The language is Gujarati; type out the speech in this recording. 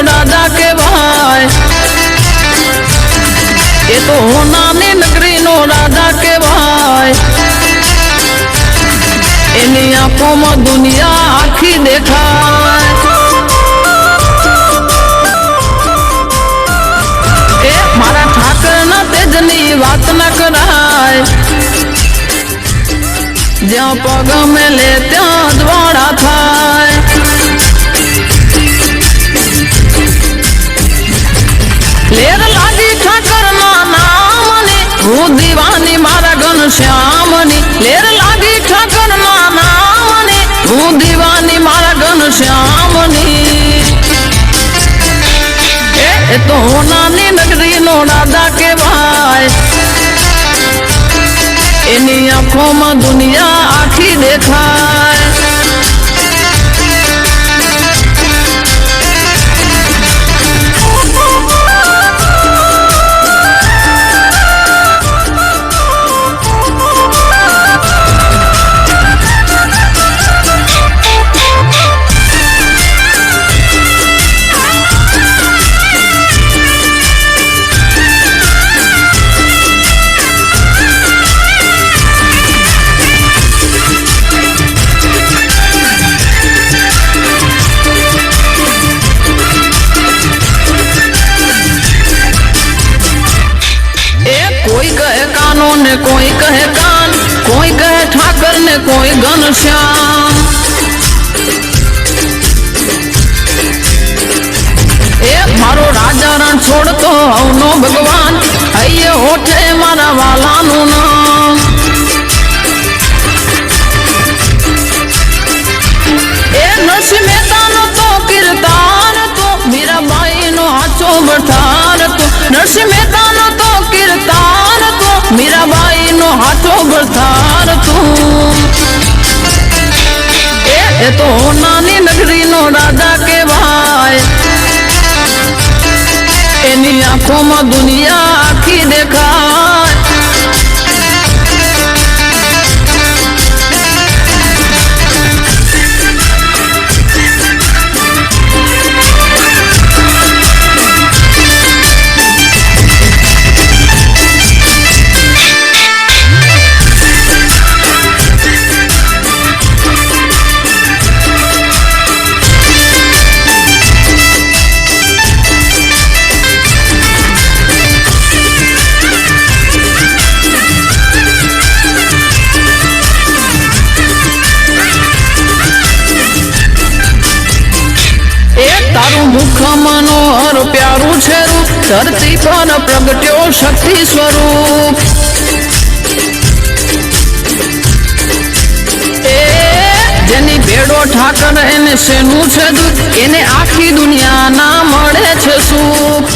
રાજા કહેવાય, એ તો હોનાની નગરીનો રાજા કહેવાય, એની આંખોમાં દુનિયા આખી દેખાય, એ મારા ઠાકરના તેજની વાત ન કરાય, જ્યાં પગ મેલે ત્યાં દ્વાડા થાય, લેર લાગી ઠાકરના નામની, હું દીવાની મારા ઘનશ્યામની, લેર લાગી ઠાકરના નામની, હું દીવાની મારા ઘનશ્યામની, એ તો હોનાની નગરીનો રાજા કહેવાય, એની આંખોમાં દુનિયા આખી દેખાય, કોઈ કહે કાનો ને કોઈ કહે કાન, કોઈ કહે ઠાકર ને કોઈ ઘનશ્યામ, એ મારો રાજા રણ છોડતો હવનો ભગવાન, હૈયે હોઠે મારા વાલાનું નામ, એ નરસિંહ મહેતાનો તો કીર્તાન તો, મીરાબાઈ નો હાચો બઠાર તો, નરસિંહ મહેતાનો તો કીર્તાન તો, મીરાબાઈ નો હાથો બળથાર તું, એ તો હોનાની નગરીનો રાજા કહેવાય, એની આંખોમાં દુનિયા આખી દેખાય, તારું મુખ મનોહર પ્યારું છે રૂપ, ધરતી પર પ્રગટ્યો શક્તિ સ્વરૂપ, એ જેની ભેડો ઠાકર એને શેનું છે દુઃખ, એને આખી દુનિયા ના મળે છે સુખ,